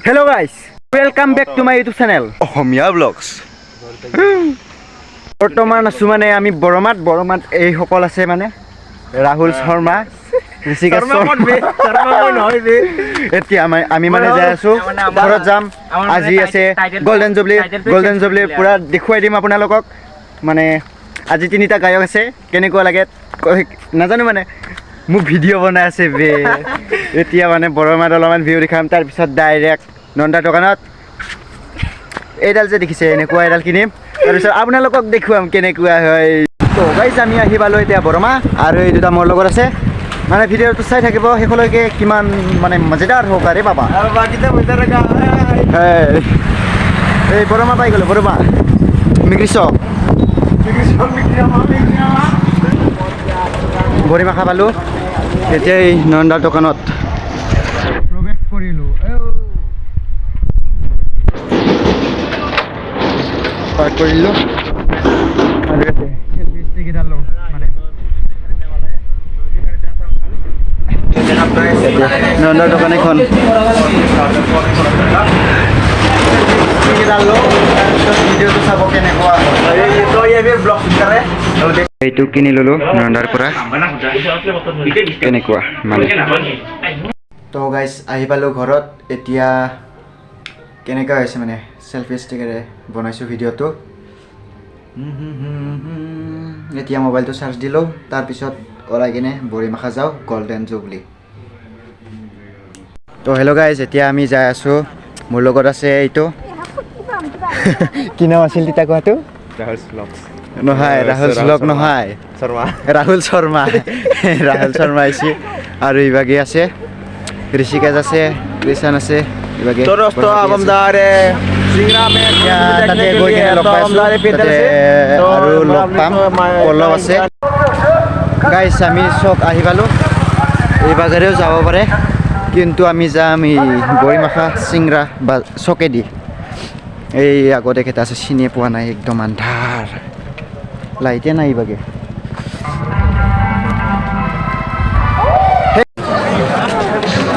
Hello guys, welcome back to my YouTube channel. Asomiya blogs. বৰ্তমান আছো মানে আমি বৰমাত এই সকল আছে মানে ৰাহুল শৰ্মা, ঋষিকেশ শৰ্মা এতিয়া আমি মানে যাই আছো ঘৰত যাম। আজি আছে গোল্ডেন জুবলি পুৰা দেখুৱাই দিম আপোনালোকক। মানে আজি তিনিটা গায়ক আছে, কেনেকুৱা লাগে নাজানো, মানে মোক ভিডিঅ' বনাই আছে বে। এতিয়া মানে বৰমাত অলপমান ভিডিঅ' দেখাম, তাৰপিছত ডাইৰেক্ট নন্দাৰ দোকানত এইডাল যে দেখিছে এনেকুৱা এডাল কিনিম, তাৰপিছত আপোনালোকক দেখুৱাম কেনেকুৱা হয়। তো গাইজ আমি আহি পালোঁ এতিয়া বৰমা, আৰু এই দুটা মোৰ লগত আছে। মানে ভিডিঅ'টো চাই থাকিব শেষলৈকে, কিমান মানে মজাদাৰ হ'ব পাৰে বাবা। এই বৰমা পাই গ'লো, বৰমা মিগ্ৰিছ বৰিমা খা পালোঁ। এতিয়া এই নন্দাৰ দোকানত প্ৰৱেশ কৰিলোঁ। পাৰ্ক কৰিলোঁ আৰু চেলফি ষ্টিক এটা লওঁ মানে নন্দাৰ দোকান এখন ভিডিঅ'টো চাব কেনেকুৱা। এইটো কিনি ল'লোঁ নন্দাৰ পৰা, কেনেকুৱা মানে। তো গাইজ আহি পালোঁ ঘৰত। এতিয়া কেনেকুৱা হৈছে মানে চেলফি ষ্টিকেৰে বনাইছোঁ ভিডিঅ'টো। এতিয়া মোবাইলটো চাৰ্জ দিলোঁ, তাৰপিছত ওলাই কিনে বৰিমাখা যাওঁ গোল্ডেন জুবলি। তো হেল্ল' গাইজ, এতিয়া আমি যাই আছোঁ। মোৰ লগত আছে এইটো কি নাম আছিল তিতা কোৱাটো? নহয় ৰাহুল ব্লগ নহয়, ৰাহুল শৰ্মা আহিছে। আৰু ইভাগে আছে ঋষিকেশ আছে, কৃষাণ আছে, ইভাগে তাতে গৈ কিনে লগ পাইছোঁ, আৰু লগ পাম পল্লৱ আছে। গাইছ আমি চব আহি পালোঁ, এই বাজাৰেও যাব পাৰে, কিন্তু আমি যাম এই বৰিমাখা চিংৰা বা চকেদি। এই আগতে কেইটা আছে চিনিয়ে পোৱা নাই, একদম আন্ধাৰ, লাইটে নাই বাগে।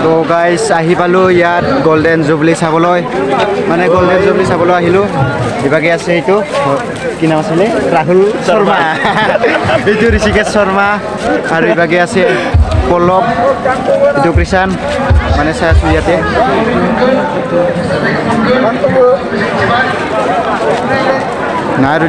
তো গাইছ আহি পালোঁ ইয়াত গোল্ডেন জুবলি চাবলৈ, মানে গোল্ডেন জুবলি চাবলৈ আহিলোঁ। ইভাগে আছে এইটো কি নাম আছিলে, ৰাহুল শৰ্মা এইটো ঋষিকেশ শৰ্মা, আৰু ইভাগে আছে পল্লৱ, এইটো কৃষাণ। মানে চাই আছোঁ ইয়াতে নাই আৰু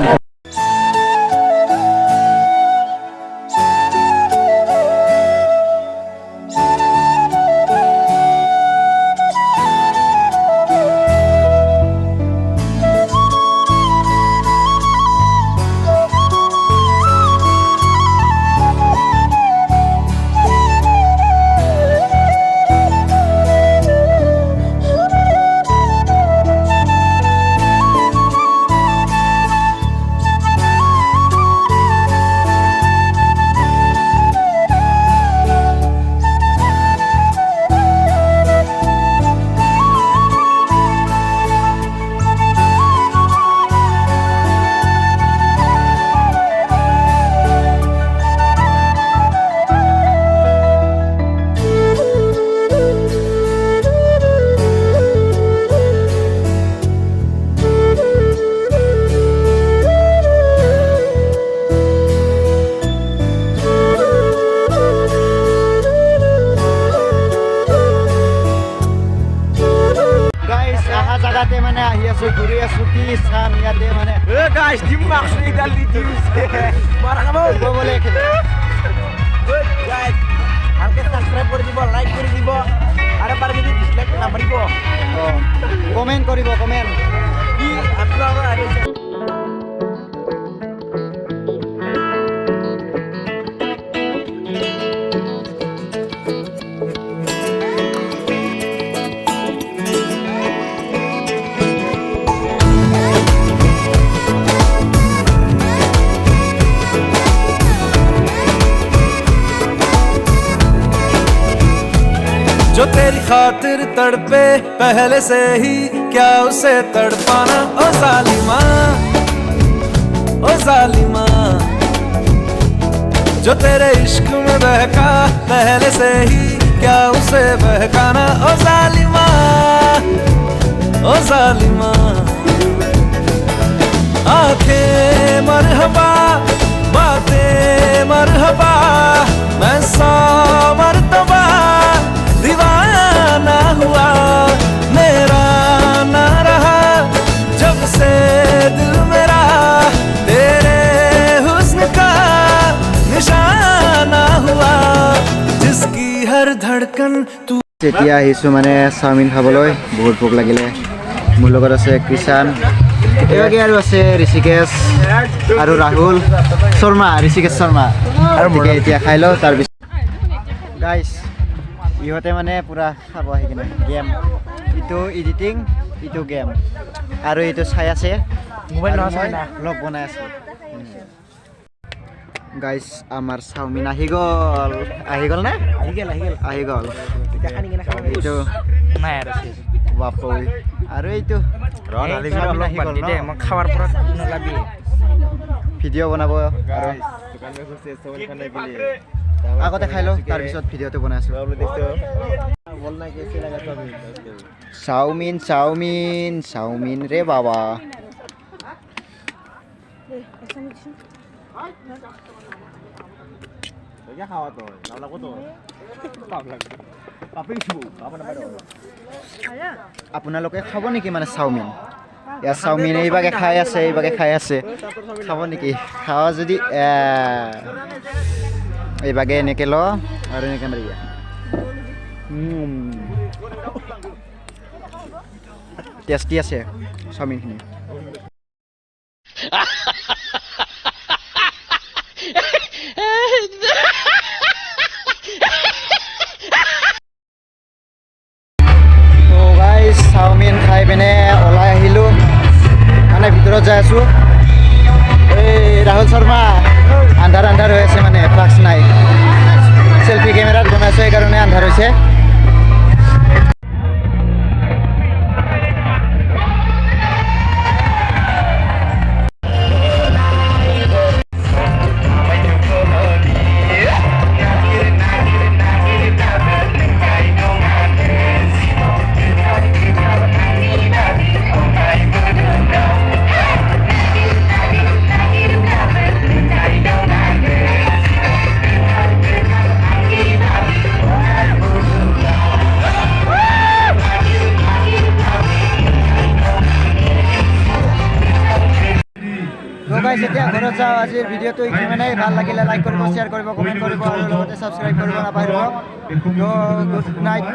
জাগাতে মানে আহি আছোঁ, ঘূৰি আছোঁ, কি চাম ইয়াতে মানে কমেণ্ট কৰিব, কমেণ্ট। जो तेरी खातिर तड़पे पहले से ही, क्या उसे तड़पाना ओ जालिमा, ओ जालिमा। जो तेरे इश्क में बहका पहले से ही, क्या उसे बहकाना ओ जालिमा। ओ जालिमा आंखें मरहबा बातें मरहबा मैं 100 मरतबा दीवाना हुआ मेरा ना रहा जब से दिल मेरा तेरे हुस्न का निशाना हुआ जिसकी हर धड़कन तू এতিয়া আহিছোঁ মানে চাওমিন খাবলৈ বহুত ভোক লাগিলে মোৰ লগত আছে কৃষাণ এবাগে আৰু আছে ঋষিকেশ আৰু ৰাহুল শৰ্মা ঋষিকেশ শৰ্মা আৰু মই এতিয়া খাই লওঁ তাৰপিছত গাইজ ইহঁতে মানে পূৰা খাব আহি কিনে গেম ইটো এডিটিং ইটো গেম আৰু এইটো চাই আছে মোবাইল লগ বনাই আছে গাইজ আমাৰ চাওমিন আহি গ'ল না আহি গ'ল এইটো নাই আৰু বাপই আৰু এইটো মই খাৱাৰ পৰা নলাবি ভিডিঅ' বনাব আৰু আগতে খাই লওঁ তাৰপিছত ভিডিঅ'টো বনাই আছোঁ চাওমিন চাওমিন চাওমিন ৰে বাবা আপোনালোকে খাব নেকি মানে চাওমিন ইয়াৰ চাওমিন এইভাগে খাই আছে খাব নেকি খাৱা যদি এইভাগে এনেকৈ ল আৰু এনেকৈ মাৰি টেষ্টি আছে চাওমিনখিনি চাওমিন খাই পিনে ওলাই আহিলোঁ মানে ভিতৰত যাই আছোঁ এই ৰাহুল শৰ্মা আন্ধাৰ হৈ আছে মানে ফ্লাক্স নাই চেল্ফি কেমেৰাত বনাইছোঁ সেইকাৰণে আন্ধাৰ হৈছে এতিয়া ঘৰত যাওঁ আজিৰ ভিডিঅ'টো ইমানেই ভাল লাগিলে লাইক কৰিব শ্বেয়াৰ কৰিব কমেণ্ট কৰিব আৰু লগতে ছাবস্ক্ৰাইব কৰিব নাপাহৰিব গুড নাইট